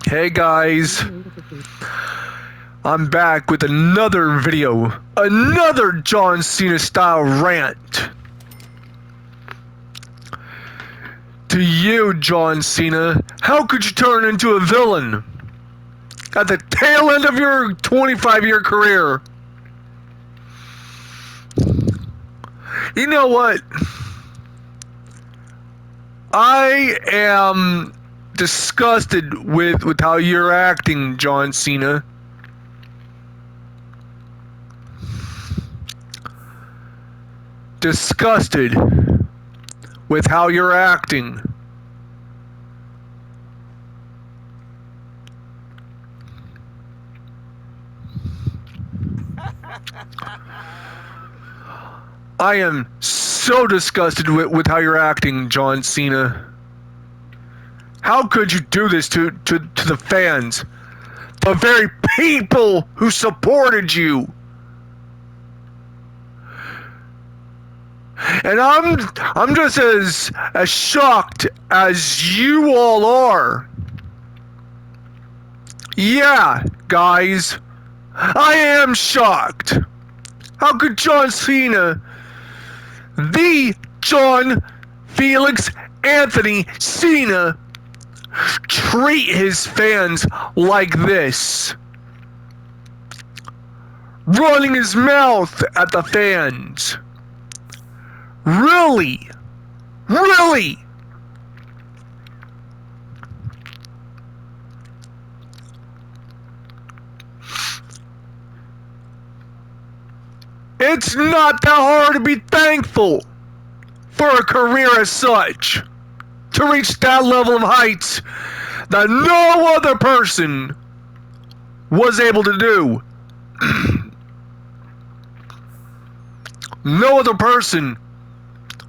Hey guys, I'm back with another video, another John Cena style rant. To you, John Cena, how could you turn into a villain at the tail end of your 25-year career? You know what? I am disgusted with how you're acting, John Cena. Disgusted with how you're acting. I am so disgusted with how you're acting, John Cena. How could you do this to the fans? The very people who supported you. And I'm just as shocked as you all are. Yeah, guys. I am shocked. How could John Cena, the John Felix Anthony Cena, treat his fans like this? Running his mouth at the fans. Really? Really? It's not that hard to be thankful for a career as such, to reach that level of heights that no other person was able to do. No other person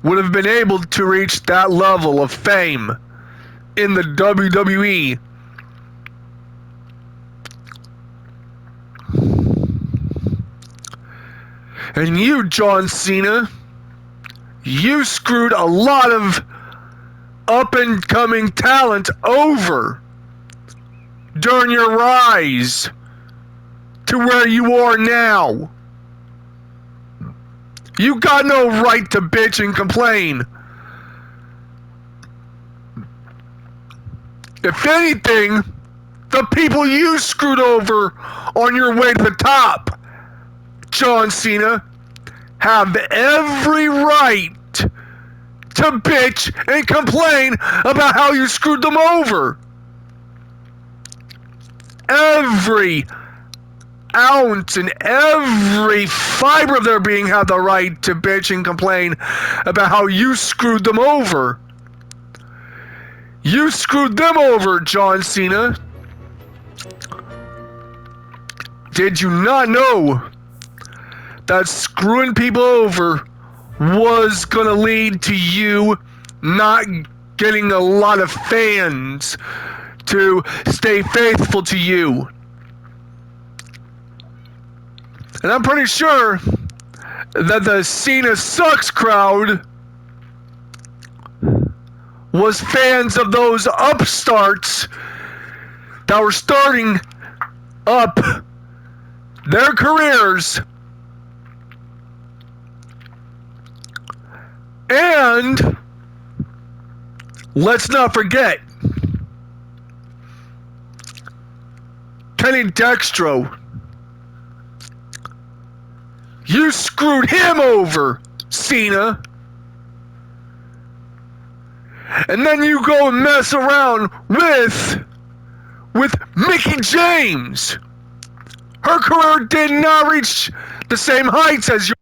would have been able to reach that level of fame in the WWE. And you, John Cena, you screwed a lot of up-and-coming talent over during your rise to where you are now. You got no right to bitch and complain. If anything, the people you screwed over on your way to the top, John Cena, have every right to bitch and complain about how you screwed them over. Every ounce and every fiber of their being have the right to bitch and complain about how you screwed them over. You screwed them over, John Cena. Did you not know that screwing people over was gonna lead to you not getting a lot of fans to stay faithful to you? And I'm pretty sure that the Cena Sucks crowd was fans of those upstarts that were starting up their careers. And let's not forget Kenny Dextro. You screwed him over, Cena. And then you go and mess around with Mickie James. Her career did not reach the same heights as yours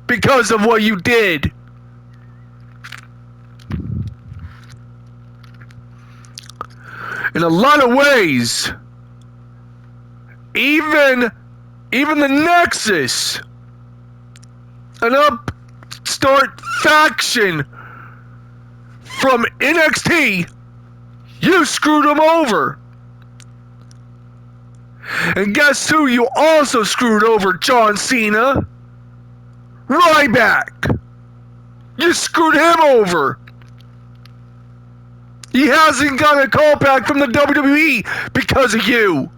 because of what you did. In a lot of ways, even the Nexus, an upstart faction from NXT, you screwed them over. And guess who you also screwed over, John Cena? Ryback. You screwed him over. He hasn't got a call back from the WWE because of you.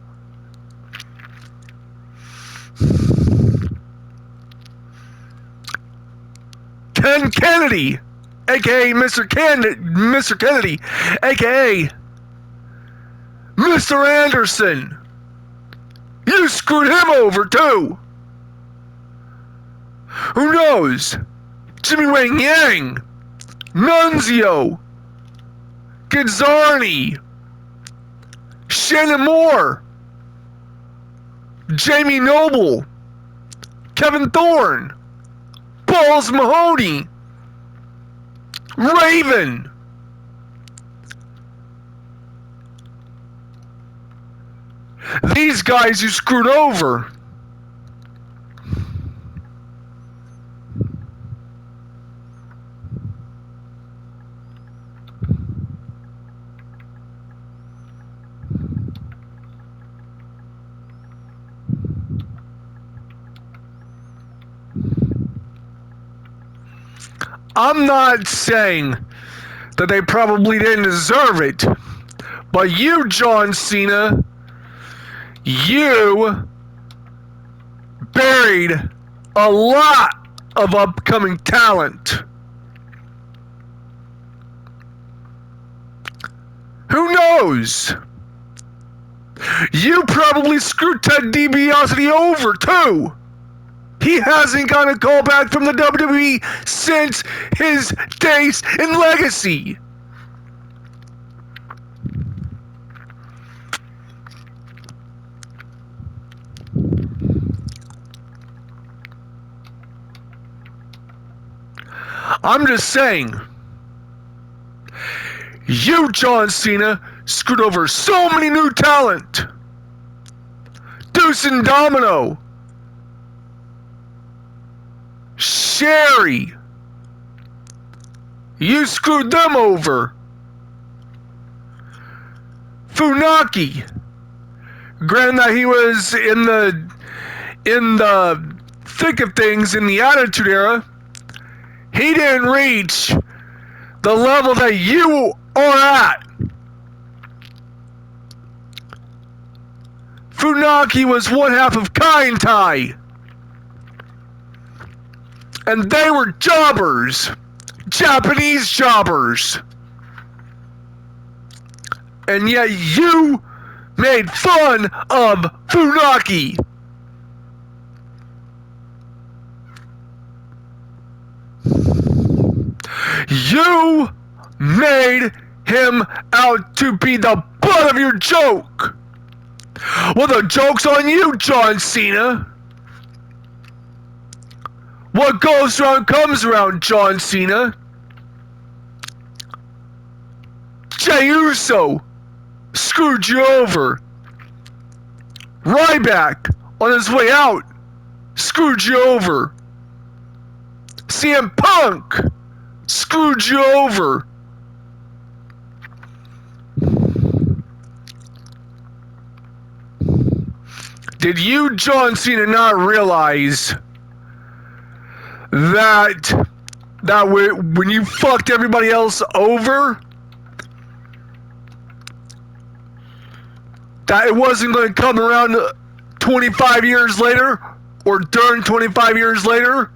Ken Kennedy, aka Mr. Kennedy, aka Mr. Anderson. You screwed him over too. Who knows? Jimmy Wang Yang, Nunzio, Gazzarni, Shannon Moore, Jamie Noble, Kevin Thorne, Balls Mahoney, Raven. These guys you screwed over. I'm not saying that they probably didn't deserve it, but you, John Cena, you buried a lot of upcoming talent. Who knows? You probably screwed Ted DiBiase over too. He hasn't got a call back from the WWE since his days in Legacy. I'm just saying, you, John Cena, screwed over so many new talent. Deuce and Domino, Sherry, you screwed them over. Funaki, granted that he was in the thick of things in the Attitude Era, he didn't reach the level that you are at. Funaki was one half of Kaintai. And they were jobbers. Japanese jobbers. And yet you made fun of Funaki. You made him out to be the butt of your joke. Well, the joke's on you, John Cena. What goes around comes around, John Cena. Jey Uso screwed you over. Ryback, on his way out, screwed you over. CM Punk screwed you over. Did you, John Cena, not realize that when you fucked everybody else over, that it wasn't going to come around 25 years later, or during 25 years later,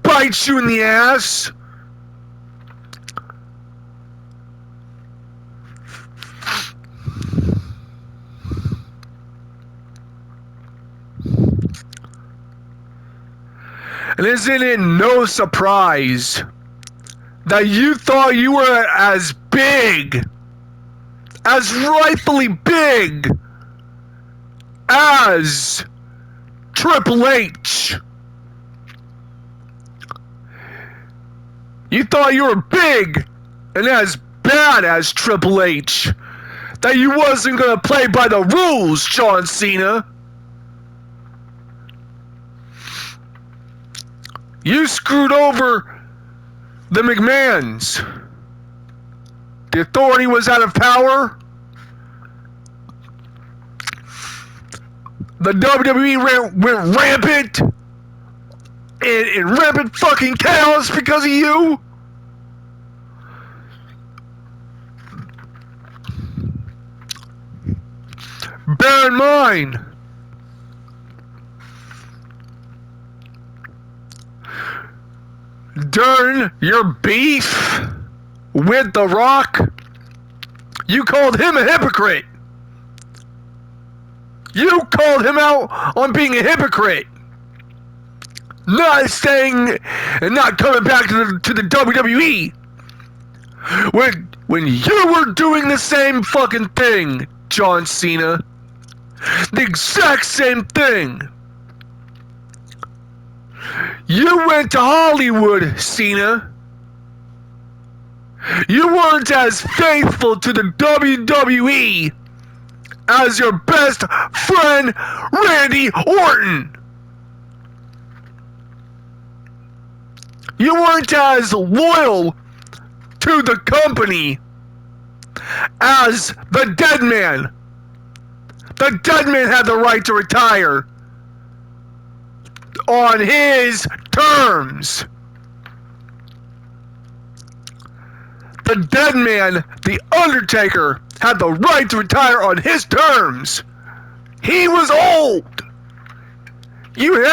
bite you in the ass? And isn't it no surprise that you thought you were as big, as rightfully big, as Triple H? You thought you were big and as bad as Triple H, that you wasn't gonna play by the rules, John Cena. You screwed over the McMahons. The Authority was out of power. The WWE went rampant in rampant fucking chaos because of you. bear in mind, during your beef with The Rock, you called him a hypocrite. You called him out on being a hypocrite. Not staying and not coming back to the WWE. When you were doing the same fucking thing, John Cena. The exact same thing. You went to Hollywood, Cena. You weren't as faithful to the WWE as your best friend, Randy Orton. You weren't as loyal to the company as the Dead Man. The Dead Man had the right to retire on his terms. The Dead Man, The Undertaker, had the right to retire on his terms. He was old. You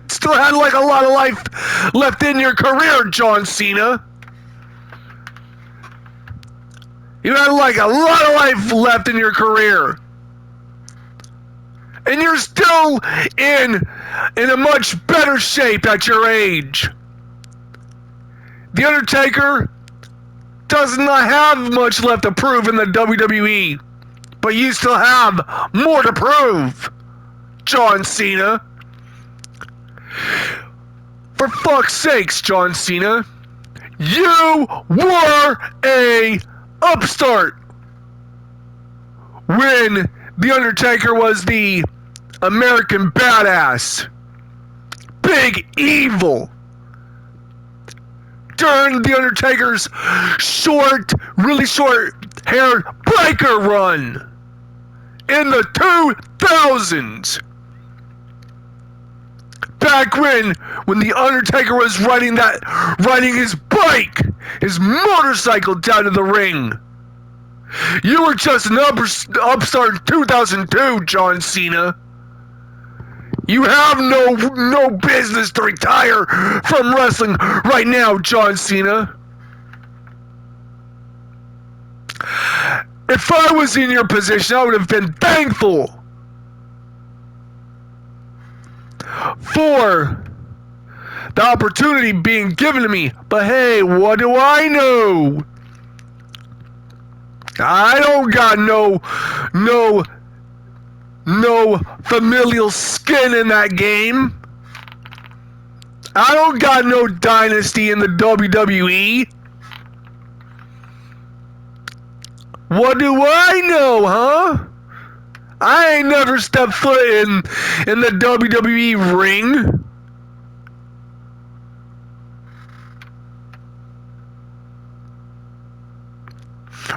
still had like a lot of life left in your career, John Cena. You had like a lot of life left in your career. And you're still in a much better shape at your age. The Undertaker does not have much left to prove in the WWE. But you still have more to prove, John Cena. For fuck's sakes, John Cena. You were a upstart when The Undertaker was the American badass. Big evil. During The Undertaker's really short haired biker run in the 2000s. Back when The Undertaker was riding his bike, his motorcycle down to the ring. You were just an upstart in 2002, John Cena. You have no business to retire from wrestling right now, John Cena. If I was in your position, I would have been thankful for the opportunity being given to me. But hey, what do I know? I don't got no familial skin in that game. I don't got no dynasty in the WWE. What do I know, huh? I ain't never stepped foot in the WWE ring.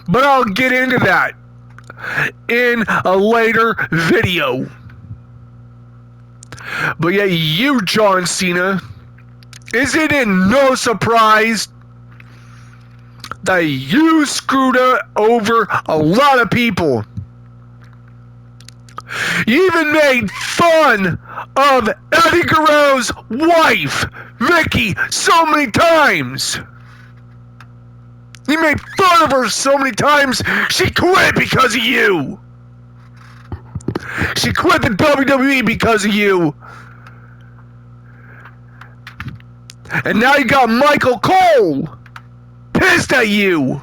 But I'll get into that in a later video. But yeah, you, John Cena, is it in no surprise that you screwed over a lot of people? You even made fun of Eddie Guerrero's wife, Vicky, so many times. You made fun of her so many times, she quit because of you. She quit the WWE because of you. And now you got Michael Cole pissed at you.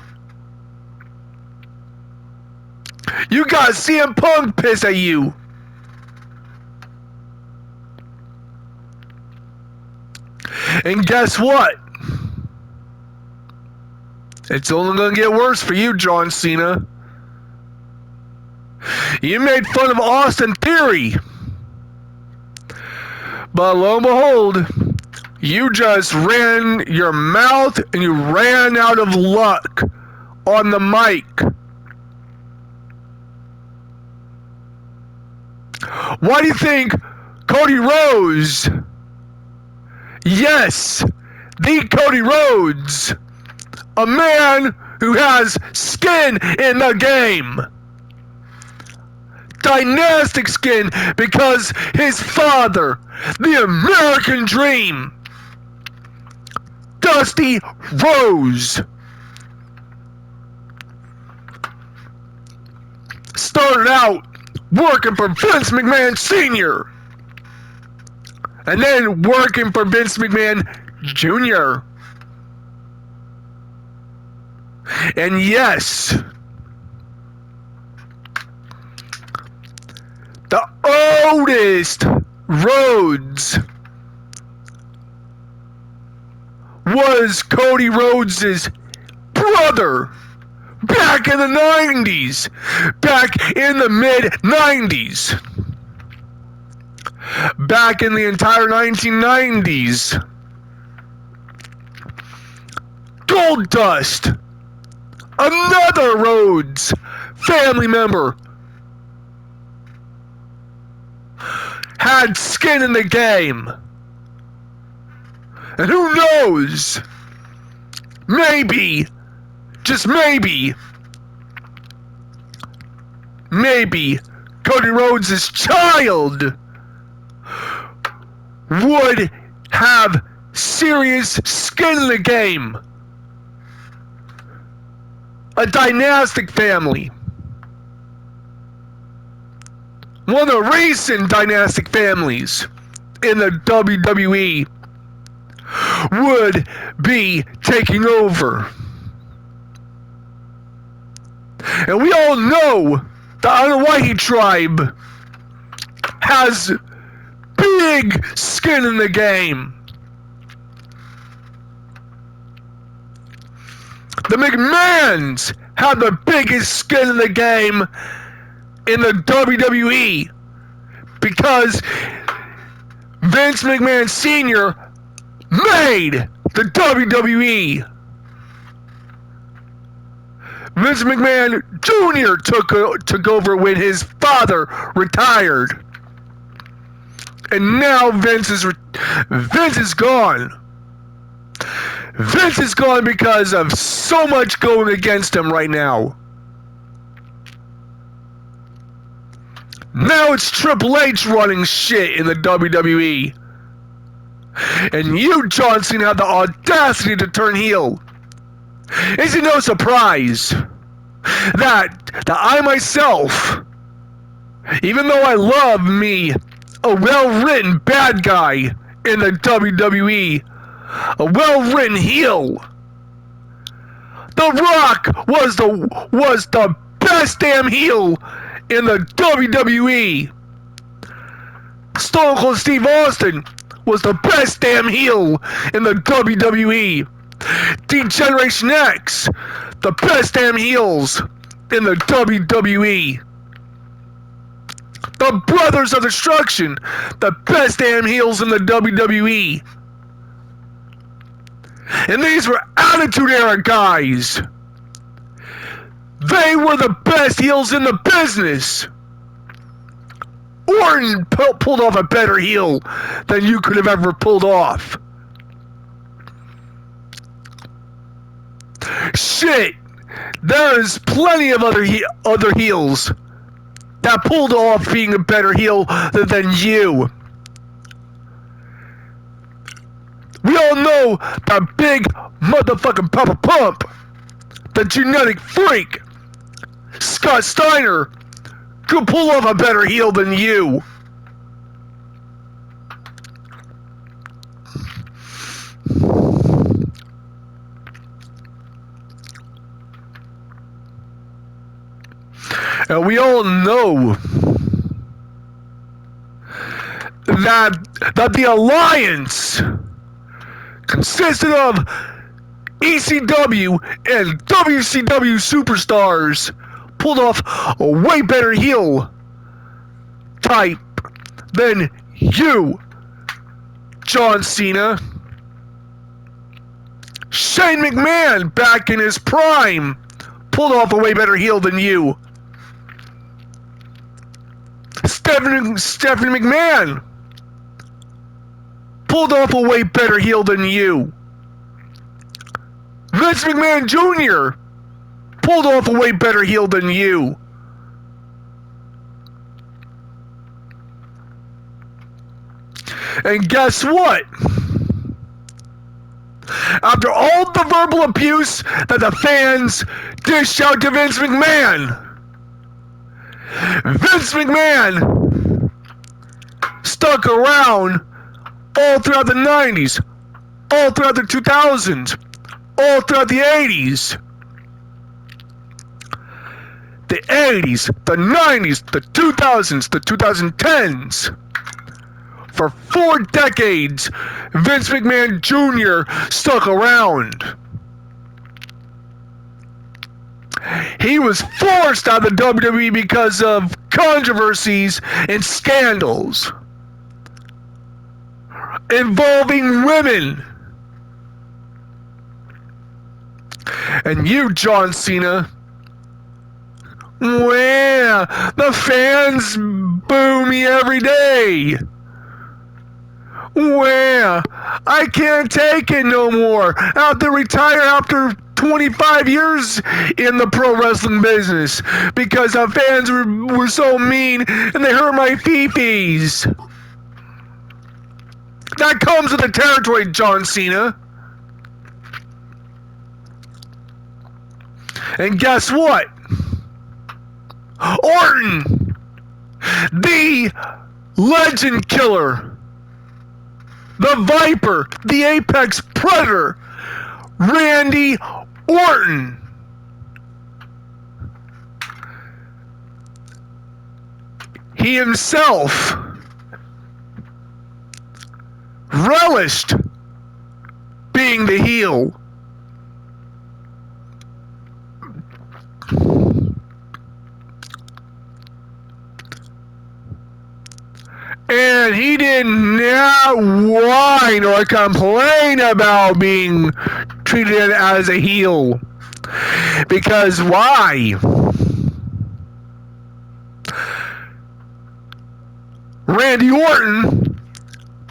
You got CM Punk pissed at you. And guess what? It's only going to get worse for you, John Cena. You made fun of Austin Theory. But lo and behold, you just ran your mouth and you ran out of luck on the mic. Why do you think Cody Rhodes, yes, the Cody Rhodes, a man who has skin in the game, dynastic skin because his father, the American Dream, Dusty Rhodes, started out working for Vince McMahon Sr. and then working for Vince McMahon Jr. And yes, the oldest Rhodes was Cody Rhodes' brother back in the 90s, back in the mid-90s, back in the entire 1990s. Goldust, another Rhodes family member, had skin in the game. And who knows? Maybe, just maybe, Cody Rhodes' child would have serious skin in the game. A dynastic family. One of the recent dynastic families in the WWE would be taking over. And we all know the Anoa'i tribe has big skin in the game. The McMahons have the biggest skin in the game in the WWE because Vince McMahon Sr. made the WWE. Vince McMahon Jr. took over when his father retired. And now Vince is gone. Vince is gone because of so much going against him right now. Now it's Triple H running shit in the WWE. And you, John Cena, have the audacity to turn heel. Is it no surprise that I myself, even though I love me a well-written bad guy in the WWE, a well-written heel, The Rock was the best damn heel in the WWE. Stone Cold Steve Austin was the best damn heel in the WWE. D-Generation X, the best damn heels in the WWE. The Brothers of Destruction, the best damn heels in the WWE. And these were Attitude Era guys. They were the best heels in the business. Orton pulled off a better heel than you could have ever pulled off. Shit, there's plenty of other heels that pulled off being a better heel than you. We all know the big motherfucking Papa Pump, the genetic freak, Scott Steiner, could pull off a better heel than you. And we all know that the alliance consisted of ECW and WCW superstars pulled off a way better heel type than you, John Cena. Shane McMahon, back in his prime, pulled off a way better heel than you. Stephanie McMahon pulled off a way better heel than you. Vince McMahon Jr. pulled off a way better heel than you. And guess what? After all the verbal abuse that the fans dished out to Vince McMahon stuck around all throughout the 90s, all throughout the 2000s, all throughout the 80s. The 80s, the 90s, the 2000s, the 2010s. For 4 decades, Vince McMahon Jr. stuck around. He was forced out of the WWE because of controversies and scandals involving women. And you, John Cena, well, the fans boo me every day. Well, I can't take it no more. I have to retire after 25 years in the pro wrestling business because the fans were so mean and they hurt my fee-fees. That comes with the territory, John Cena. And guess what? Orton, the legend killer, the Viper, the Apex Predator, Randy Orton. He himself relished being the heel. And he did not whine or complain about being treated as a heel. Because why? Randy Orton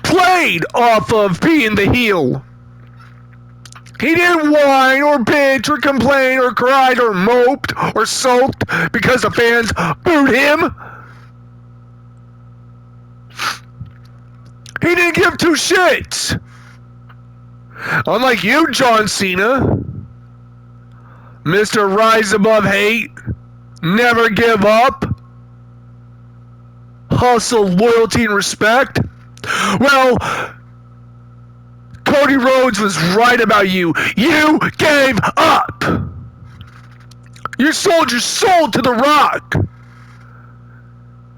played off of being the heel. He didn't whine or bitch or complain or cried or moped or sulked because the fans booed him. He didn't give 2 shits. Unlike you, John Cena, Mr. Rise Above Hate, never give up, hustle, loyalty, and respect. Well, Cody Rhodes was right about you. You gave up. You sold your soul to The Rock.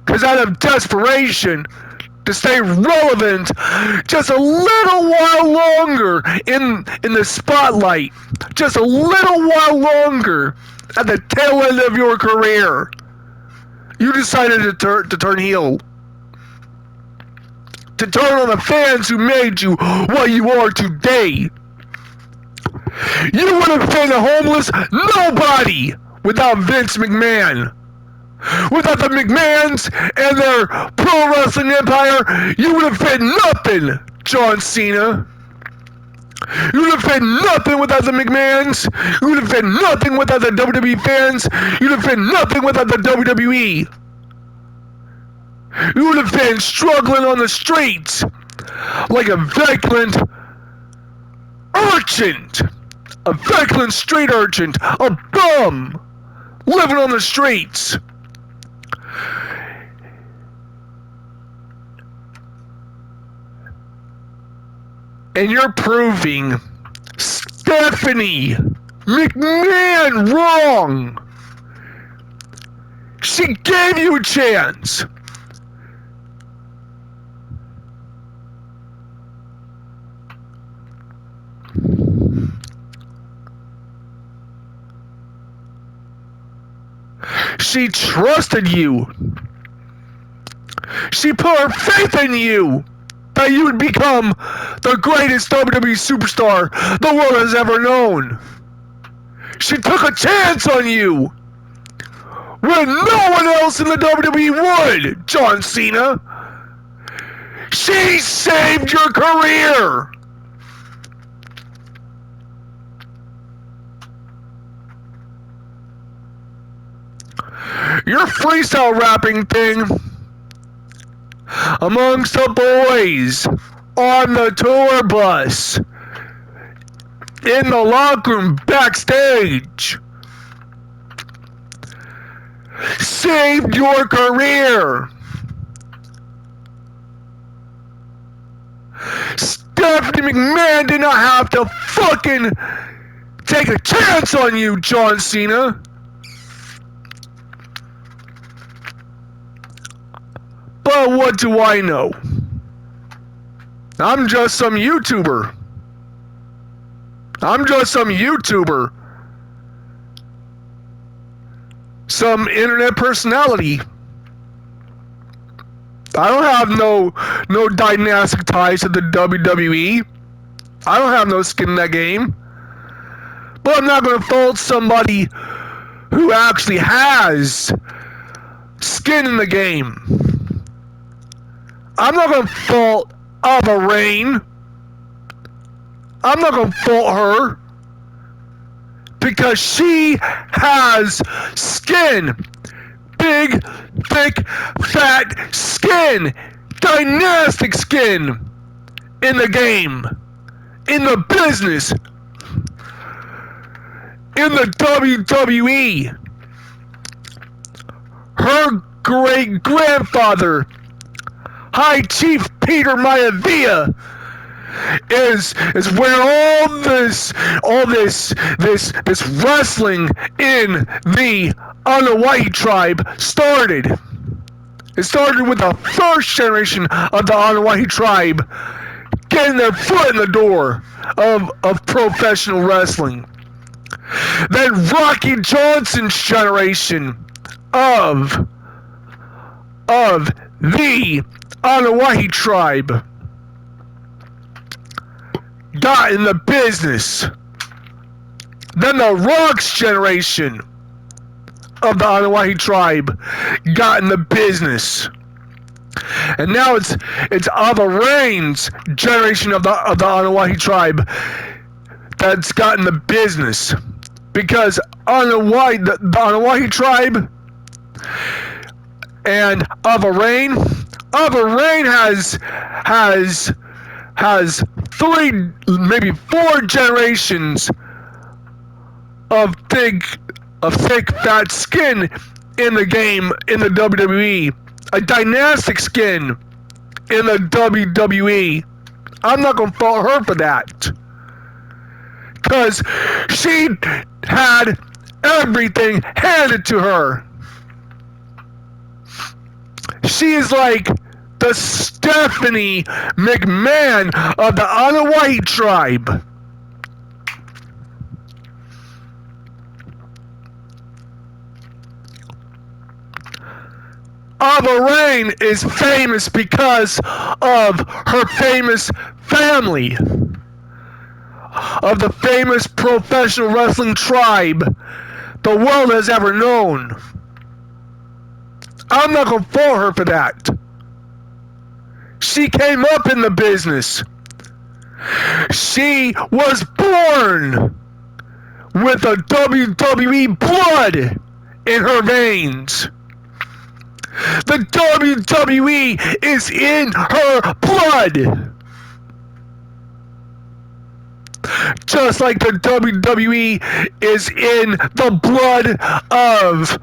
Because out of desperation, to stay relevant just a little while longer in the spotlight, just a little while longer at the tail end of your career, you decided to turn heel. To turn on the fans who made you what you are today. You would have been a homeless nobody without Vince McMahon. Without the McMahons and their pro wrestling empire, you would have been nothing, John Cena. You would have been nothing without the McMahons. You would have been nothing without the WWE fans. You would have been nothing without the WWE. You would have been struggling on the streets like a vacant urchin. A vacant street urchin. A bum living on the streets. And you're proving Stephanie McMahon wrong. She gave you a chance. She trusted you. She put her faith in you that you would become the greatest WWE superstar the world has ever known. She took a chance on you when no one else in the WWE would, John Cena. She saved your career. Your freestyle rapping thing, amongst the boys on the tour bus, in the locker room, backstage. Saved your career. Stephanie McMahon did not have to fucking take a chance on you, John Cena. But what do I know? I'm just some YouTuber. Some internet personality. I don't have no dynastic ties to the WWE. I don't have no skin in that game. But I'm not going to fault somebody who actually has skin in the game. I'm not going to fault Ava Rain. I'm not going to fault her. Because she has skin. Big, thick, fat skin. Dynastic skin. In the game. In the business. In the WWE. Her great-grandfather, High Chief Peter Maivia, is where all this wrestling in the Anawahi tribe started. It started with the first generation of the Anawahi tribe getting their foot in the door of professional wrestling. Then Rocky Johnson's generation of the Anawahi tribe got in the business. Then the Rock's generation of the Anawahi tribe got in the business. And now it's Ava Rain's generation of the Anawahi tribe that's gotten the business. Because the Anawahi tribe and Ava Rain has 3, maybe 4 generations of thick, fat skin in the game, in the WWE. A dynastic skin in the WWE. I'm not going to fault her for that. Because she had everything handed to her. She is like the Stephanie McMahon of the Anawahi tribe. Ava Rain is famous because of her famous family. Of the famous professional wrestling tribe the world has ever known. I'm not going to fault her for that. She came up in the business. She was born with a WWE blood in her veins. The WWE is in her blood. Just like the WWE is in the blood of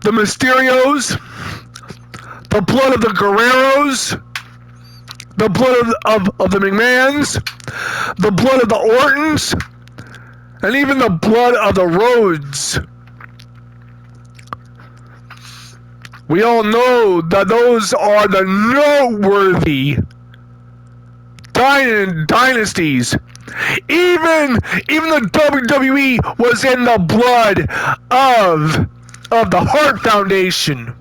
the Mysterios, the blood of the Guerreros, the blood of the McMahons, the blood of the Ortons, and even the blood of the Rhodes. We all know that those are the noteworthy dynasties. Even the WWE was in the blood of the Hart Foundation.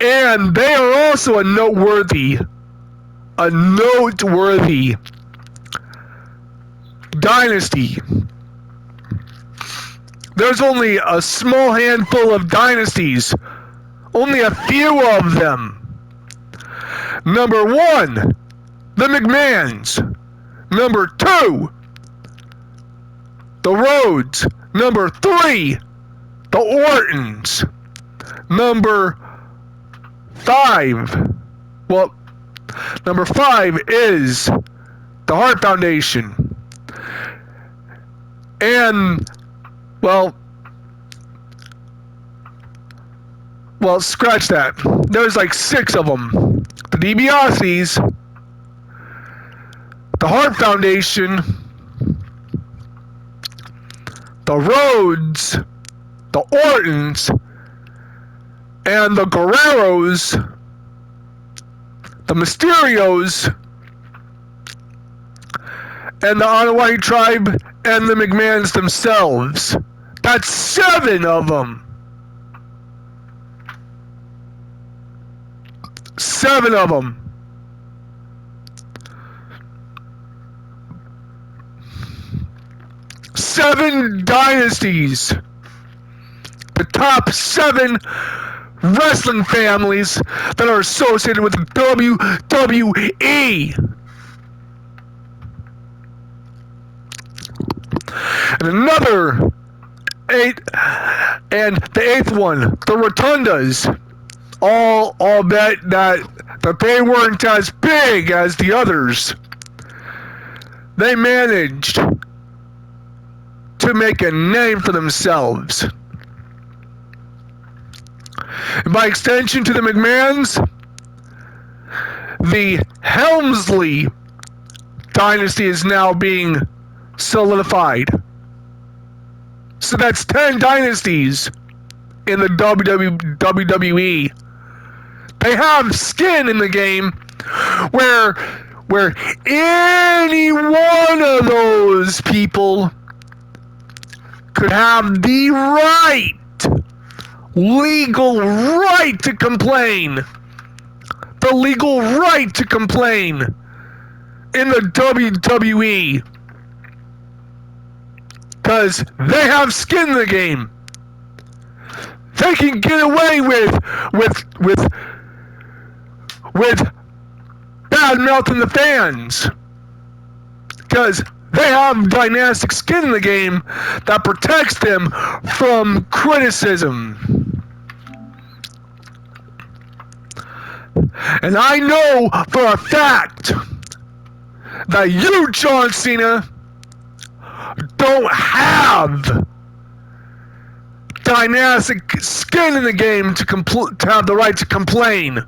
And they are also a noteworthy dynasty. There's only a small handful of dynasties. Only a few of them. Number 1, the McMahons. Number 2, the Rhodes. Number 3, the Ortons. Number 5. Well, number 5 is the Heart Foundation. And, well, scratch that. There's like 6 of them. The DiBiase's, the Heart Foundation, the Rhodes, the Ortons, and the Guerreros, the Mysterios, and the Onawai tribe, and the McMahons themselves. That's 7 of them. 7 of them. Seven dynasties. The top 7 wrestling families that are associated with WWE. And another 8, and the 8th one, the Rotundas. All bet that they weren't as big as the others. They managed to make a name for themselves. And by extension to the McMahons, the Helmsley dynasty is now being solidified. So that's 10 dynasties in the WWE. They have skin in the game where any one of those people could have the right, legal right to complain. The legal right to complain in the WWE. Because they have skin in the game. They can get away with bad mouthing the fans. Because they have dynastic skin in the game that protects them from criticism. And I know for a fact that you, John Cena, don't have dynastic skin in the game to have the right to complain.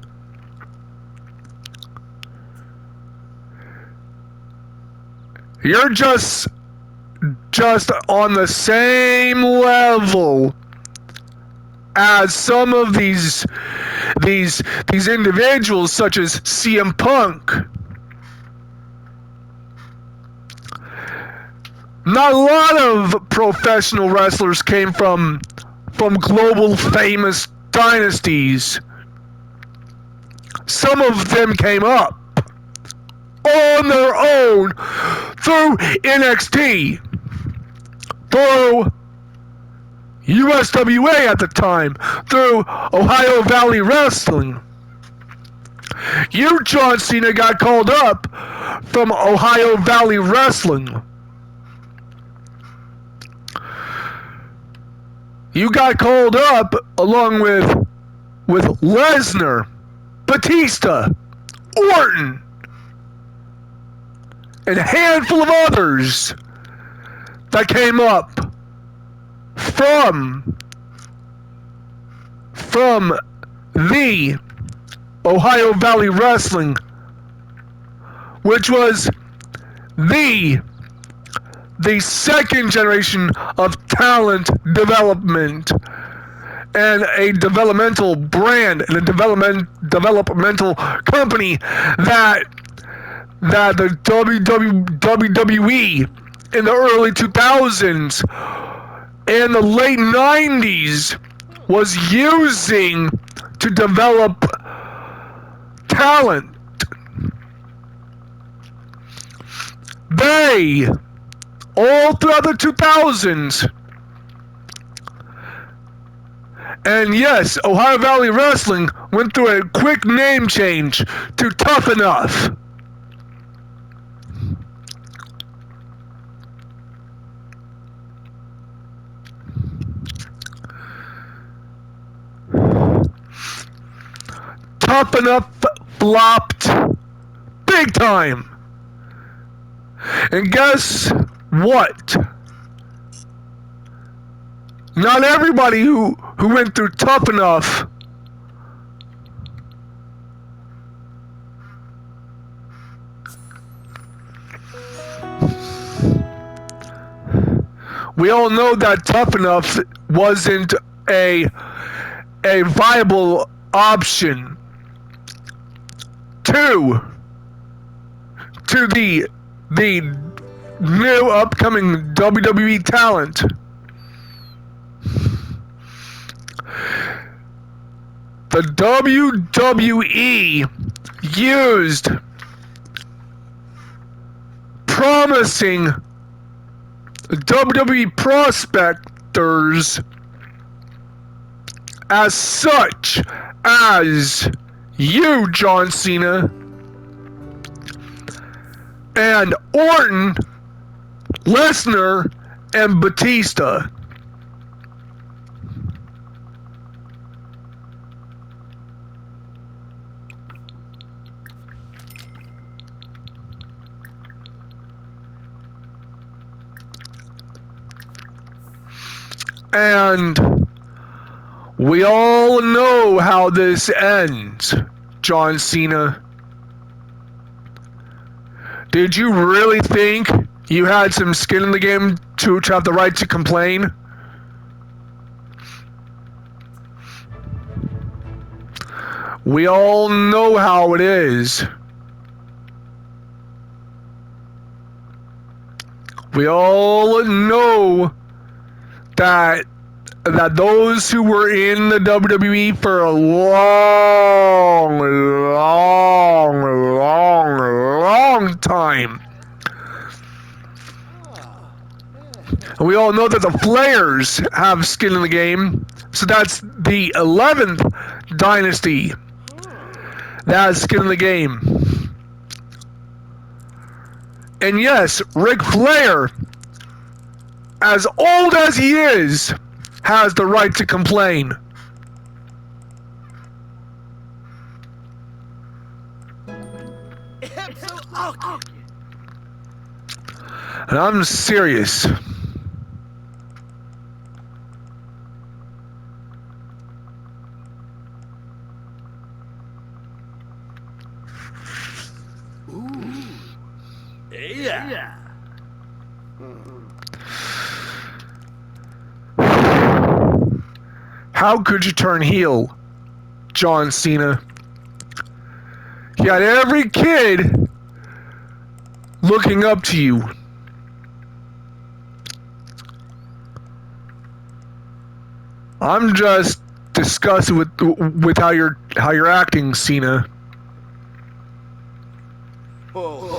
You're just on the same level as some of these individuals, such as CM Punk. Not a lot of professional wrestlers came from global famous dynasties. Some of them came up on their own through NXT, through USWA at the time, through Ohio Valley Wrestling. You, John Cena, got called up from Ohio Valley Wrestling. You got called up along with Lesnar, Batista, Orton, and a handful of others that came up from the Ohio Valley Wrestling, which was the second generation of talent development and a developmental brand and a developmental company that the WWE in the early 2000s and the late 90s was using to develop talent. They, all throughout the 2000s, and yes, Ohio Valley Wrestling went through a quick name change to Tough Enough. Tough Enough flopped big time. And guess what? Not everybody who went through Tough Enough we all know that Tough Enough wasn't a viable option to the new upcoming WWE talent. The WWE used promising WWE prospectors as such as you, John Cena, and Orton, Lesnar, and Batista. And we all know how this ends, John Cena. Did you really think you had some skin in the game to have the right to complain? We all know how it is. We all know that those who were in the WWE for a long time. And we all know that the Flayers have skin in the game. So that's the 11th dynasty that has skin in the game. And yes, Ric Flair, as old as he is, has the right to complain. And I'm serious. Yeah. How could you turn heel, John Cena? You had every kid looking up to you. I'm just disgusted with how you're acting, Cena. Oh.